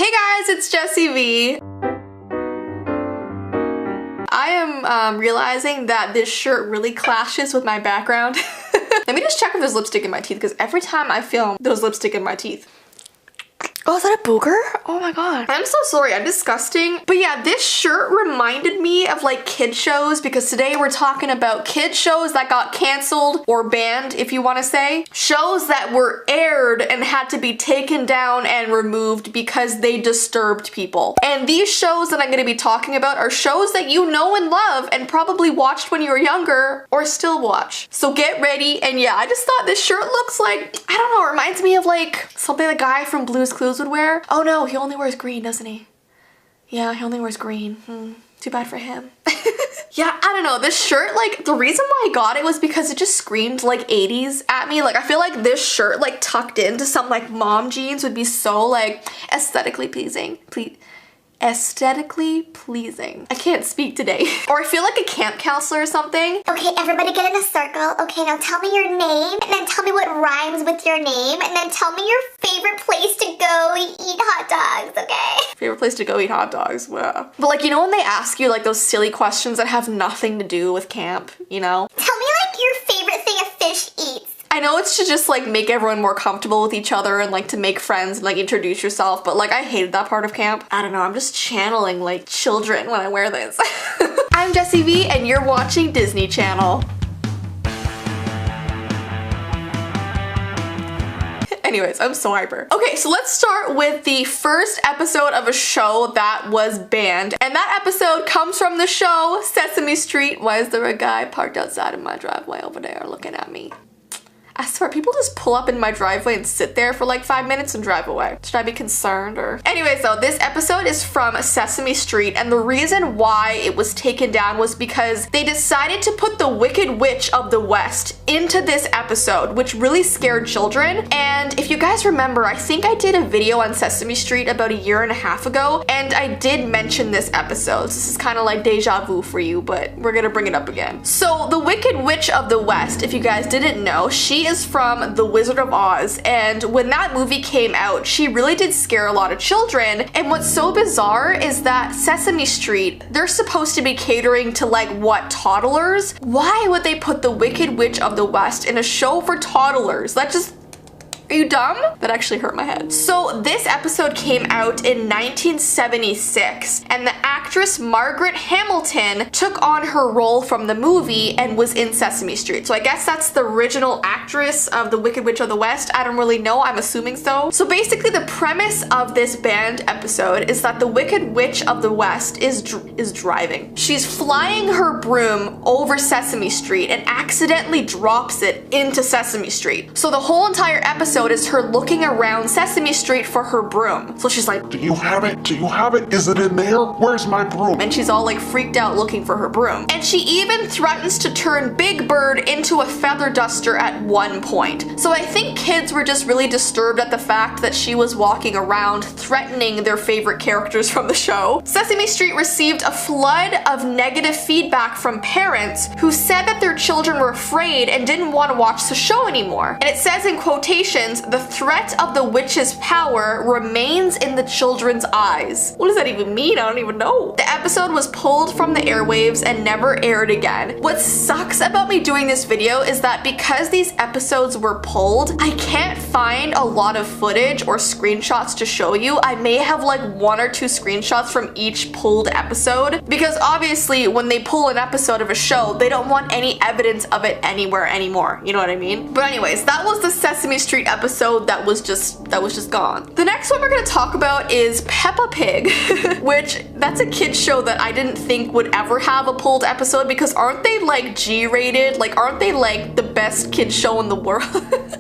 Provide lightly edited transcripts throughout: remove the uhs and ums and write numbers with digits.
Hey guys, it's Jessii Vee. I am realizing that this shirt really clashes with my background. Let me just check if there's lipstick in my teeth, because every time I film, there's lipstick in my teeth. Oh, is that a booger? Oh my god. I'm so sorry, I'm disgusting. But yeah, this shirt reminded me of like kid shows, because today we're talking about kid shows that got canceled or banned, if you want to say. Shows that were aired and had to be taken down and removed because they disturbed people. And these shows that I'm going to be talking about are shows that you know and love and probably watched when you were younger or still watch. So get ready. And yeah, I just thought this shirt looks like, I don't know, it reminds me of like something the guy from Blue's Clues would wear. Oh no, he only wears green, doesn't he? Yeah, he only wears green. Too bad for him. Yeah, I don't know. This shirt, like, the reason why I got it was because it just screamed like 80s at me. Like, I feel like this shirt, like, tucked into some like mom jeans would be so like aesthetically pleasing. Aesthetically pleasing. I can't speak today. Or I feel like a camp counselor or something. Okay, everybody get in a circle. Okay, now tell me your name, and then tell me what rhymes with your name, and then tell me your favorite place to go eat hot dogs, okay? Favorite place to go eat hot dogs, wow. But like, you know when they ask you like those silly questions that have nothing to do with camp, you know? Tell me like your favorite thing a fish eats. I know it's to just like make everyone more comfortable with each other and like to make friends and like introduce yourself, but like I hated that part of camp. I don't know, I'm just channeling like children when I wear this. I'm Jessii Vee and you're watching Disney Channel. Anyways, I'm so hyper. Okay, so let's start with the first episode of a show that was banned. And that episode comes from the show Sesame Street. Why is there a guy parked outside of my driveway over there looking at me? I swear, people just pull up in my driveway and sit there for like 5 minutes and drive away. Should I be concerned or? Anyways though, this episode is from Sesame Street, and the reason why it was taken down was because they decided to put the Wicked Witch of the West into this episode, which really scared children. And if you guys remember, I think I did a video on Sesame Street about 1.5 years ago, and I did mention this episode. This is kind of like deja vu for you, but we're gonna bring it up again. So the Wicked Witch of the West, if you guys didn't know, she is from The Wizard of Oz, and when that movie came out, she really did scare a lot of children. And what's so bizarre is that Sesame Street, they're supposed to be catering to like what, toddlers? Why would they put the Wicked Witch of the West in a show for toddlers? That just, are you dumb? That actually hurt my head. So this episode came out in 1976, and the actress Margaret Hamilton took on her role from the movie and was in Sesame Street. So I guess that's the original actress of the Wicked Witch of the West. I don't really know, I'm assuming so. So basically the premise of this banned episode is that the Wicked Witch of the West is driving. She's flying her broom over Sesame Street and accidentally drops it into Sesame Street. So the whole entire episode is her looking around Sesame Street for her broom. So she's like, do you have it? Do you have it? Is it in there? Where's my broom? And she's all like freaked out looking for her broom. And she even threatens to turn Big Bird into a feather duster at one point. So I think kids were just really disturbed at the fact that she was walking around threatening their favorite characters from the show. Sesame Street received a flood of negative feedback from parents who said that their children were afraid and didn't want to watch the show anymore. And it says in quotations, the threat of the witch's power remains in the children's eyes. What does that even mean? I don't even know. The episode was pulled from the airwaves and never aired again. What sucks about me doing this video is that because these episodes were pulled, I can't find a lot of footage or screenshots to show you. I may have like 1 or 2 screenshots from each pulled episode, because obviously when they pull an episode of a show, they don't want any evidence of it anywhere anymore. You know what I mean? But anyways, that was the Sesame Street episode that was just gone. The next one we're gonna talk about is Peppa Pig, which that's a kid's show that I didn't think would ever have a pulled episode, because aren't they like G-rated? Like, aren't they like the best kids show in the world?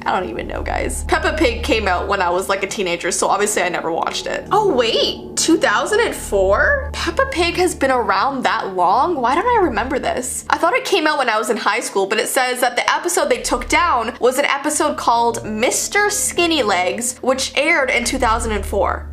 I don't even know, guys. Peppa Pig came out when I was like a teenager, so obviously I never watched it. Oh wait, 2004? Peppa Pig has been around that long? Why don't I remember this? I thought it came out when I was in high school, but it says that the episode they took down was an episode called Mr. Skinny Legs, which aired in 2004.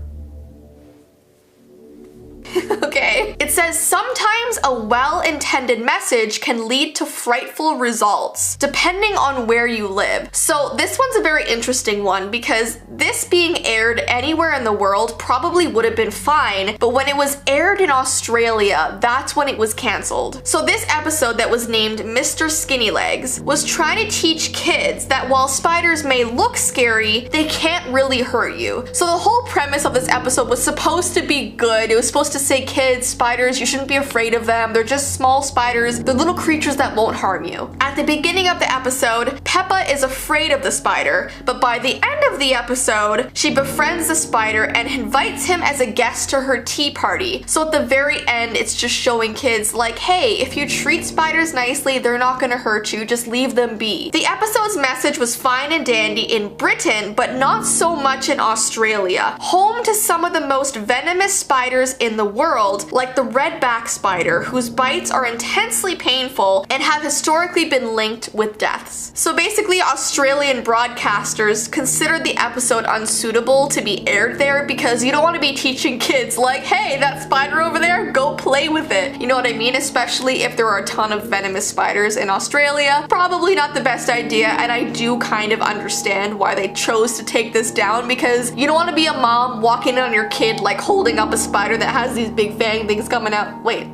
Okay. It says, sometimes a well-intended message can lead to frightful results, depending on where you live. So this one's a very interesting one because this being aired anywhere in the world probably would have been fine, but when it was aired in Australia, that's when it was cancelled. So this episode that was named Mr. Skinny Legs was trying to teach kids that while spiders may look scary, they can't really hurt you. So the whole premise of this episode was supposed to be good. It was supposed to say, kids, spiders, you shouldn't be afraid of them. They're just small spiders. They're little creatures that won't harm you. At the beginning of the episode, Peppa is afraid of the spider, but by the end of the episode, she befriends the spider and invites him as a guest to her tea party. So at the very end, it's just showing kids like, hey, if you treat spiders nicely, they're not gonna hurt you, just leave them be. The episode's message was fine and dandy in Britain, but not so much in Australia, home to some of the most venomous spiders in the world, like the redback spider, whose bites are intensely painful and have historically been linked with deaths. So basically, Australian broadcasters considered the episode unsuitable to be aired there because you don't want to be teaching kids like, hey, that spider over there, go play with it. You know what I mean? Especially if there are a ton of venomous spiders in Australia. Probably not the best idea, and I do kind of understand why they chose to take this down because you don't want to be a mom walking in on your kid like holding up a spider that has these big fang things coming out. Wait.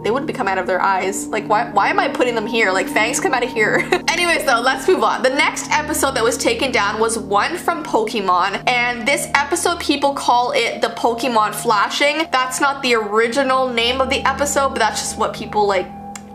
They wouldn't be coming out of their eyes. Like, why am I putting them here? Like, fangs come out of here. Anyways, though, let's move on. The next episode that was taken down was one from Pokemon, and this episode people call it the Pokemon Flashing. That's not the original name of the episode, but that's just what people like.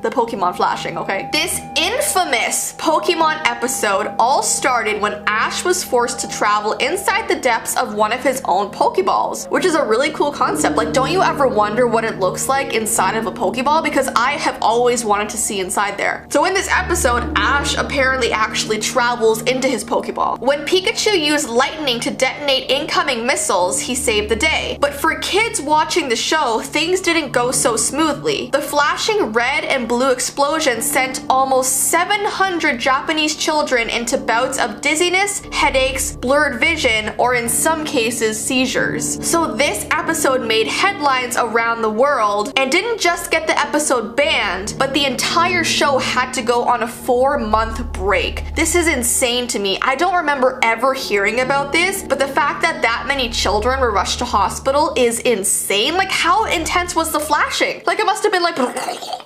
The Pokemon Flashing, okay? This infamous Pokemon episode all started when Ash was forced to travel inside the depths of one of his own Pokeballs, which is a really cool concept. Like, don't you ever wonder what it looks like inside of a Pokeball? Because I have always wanted to see inside there. So in this episode, Ash apparently actually travels into his Pokeball. When Pikachu used lightning to detonate incoming missiles, he saved the day. But for kids watching the show, things didn't go so smoothly. The flashing red and blue explosion sent almost 700 Japanese children into bouts of dizziness, headaches, blurred vision, or in some cases, seizures. So this episode made headlines around the world and didn't just get the episode banned, but the entire show had to go on a 4-month break. This is insane to me. I don't remember ever hearing about this, but the fact that that many children were rushed to hospital is insane. Like, how intense was the flashing? Like, it must have been like,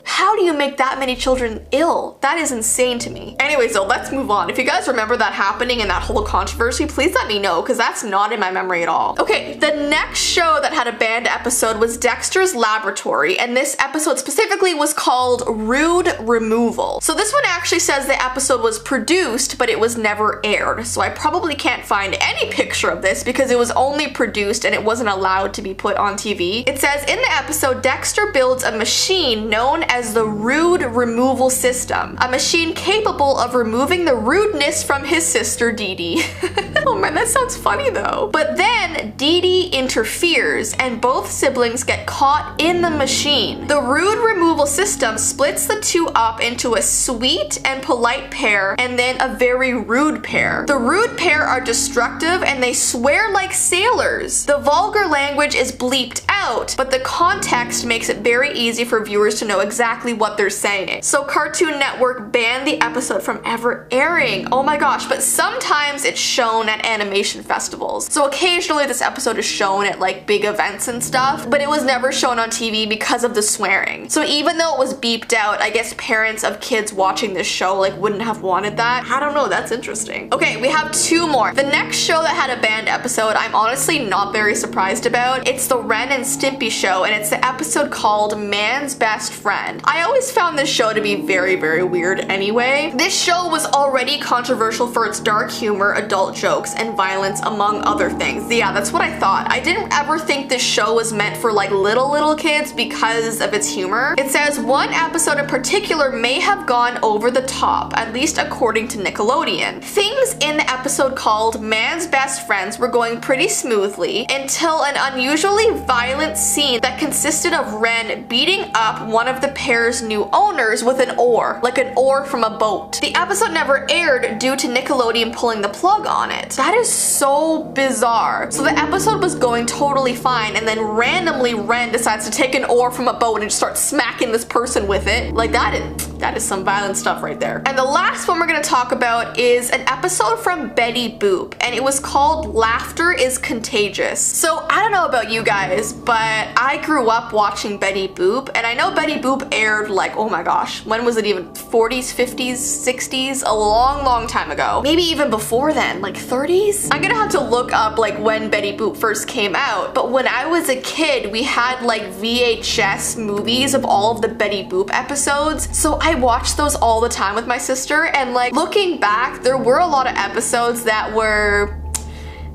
how do you make that many children ill? That is insane to me. Anyways, though, let's move on. If you guys remember that happening and that whole controversy, please let me know, because that's not in my memory at all. Okay, the next show that had a banned episode was Dexter's Laboratory, and this episode specifically was called Rude Removal. So this one actually says the episode was produced, but it was never aired. So I probably can't find any picture of this because it was only produced and it wasn't allowed to be put on TV. It says in the episode, Dexter builds a machine known as the Rude Removal System, a machine capable of removing the rudeness from his sister Dee Dee. Oh man, that sounds funny though. But then Dee Dee interferes and both siblings get caught in the machine. The Rude Removal System splits the two up into a sweet and polite pair and then a very rude pair. The rude pair are destructive and they swear like sailors. The vulgar language is bleeped out, but the context makes it very easy for viewers to know exactly what they're saying. So Cartoon Network banned the episode from ever airing. Oh my gosh, but sometimes it's shown at animation festivals. So occasionally this episode is shown at like big events and stuff, but it was never shown on TV because of the swearing. So even though it was beeped out, I guess parents of kids watching this show like wouldn't have wanted that. I don't know, that's interesting. Okay, we have two more. The next show that had a banned episode, I'm honestly not very surprised about. It's the Ren and Stimpy show, and it's the episode called Man's Best Friend. I always found this show to be very, very weird anyway. This show was already controversial for its dark humor, adult jokes, and violence, among other things. Yeah, that's what I thought. I didn't ever think this show was meant for like little kids because of its humor. It says one episode in particular may have gone over the top, at least according to Nickelodeon. Things in the episode called Man's Best Friends were going pretty smoothly until an unusually violent scene that consisted of Ren beating up one of the pair's new owners with an oar, like an oar from a boat. The episode never aired due to Nickelodeon pulling the plug on it. it. That is so bizarre. So the episode was going totally fine, and then randomly Ren decides to take an oar from a boat and just start smacking this person with it. Like, that is some violent stuff right there. And the last one we're gonna talk about is an episode from Betty Boop, and it was called Laughter is Contagious. So I don't know about you guys, but I grew up watching Betty Boop, and I know Betty Boop aired like, oh my gosh, when was it even? 40s, 50s, 60s? A long time ago. Maybe even before then, like 30s? I'm gonna have to look up like when Betty Boop first came out, but when I was a kid, we had like VHS movies of all of the Betty Boop episodes, so I watched those all the time with my sister, and like looking back, there were a lot of episodes that were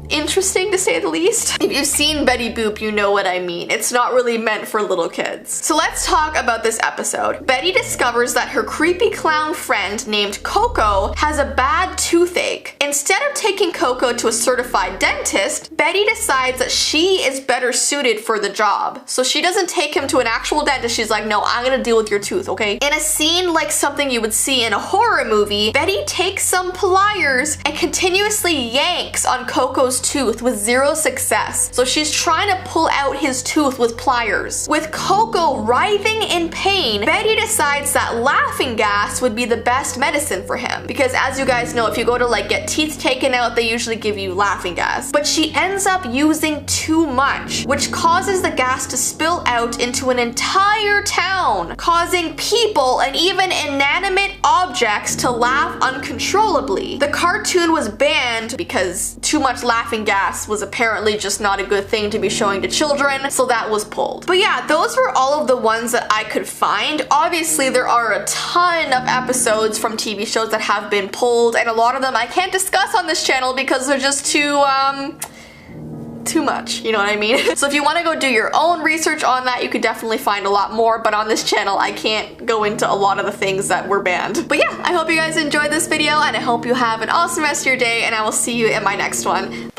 interesting to say the least. If you've seen Betty Boop, you know what I mean. It's not really meant for little kids. So let's talk about this episode. Betty discovers that her creepy clown friend named Coco has a bad toothache. Instead of taking Coco to a certified dentist, Betty decides that she is better suited for the job. So she doesn't take him to an actual dentist. She's like, no, I'm gonna deal with your tooth, okay? In a scene like something you would see in a horror movie, Betty takes some pliers and continuously yanks on Coco's tooth with zero success. So she's trying to pull out his tooth with pliers. With Coco writhing in pain, Betty decides that laughing gas would be the best medicine for him. Because as you guys know, if you go to like get teeth taken out, they usually give you laughing gas. But she ends up using too much, which causes the gas to spill out into an entire town, causing people and even inanimate objects to laugh uncontrollably. The cartoon was banned because too much laughing gas was apparently just not a good thing to be showing to children, so that was pulled. But yeah, those were all of the ones that I could find. Obviously, there are a ton of episodes from TV shows that have been pulled, and a lot of them I can't discuss on this channel because they're just too much, you know what I mean? So if you want to go do your own research on that, you could definitely find a lot more, but on this channel I can't go into a lot of the things that were banned. But yeah, I hope you guys enjoyed this video, and I hope you have an awesome rest of your day, and I will see you in my next one.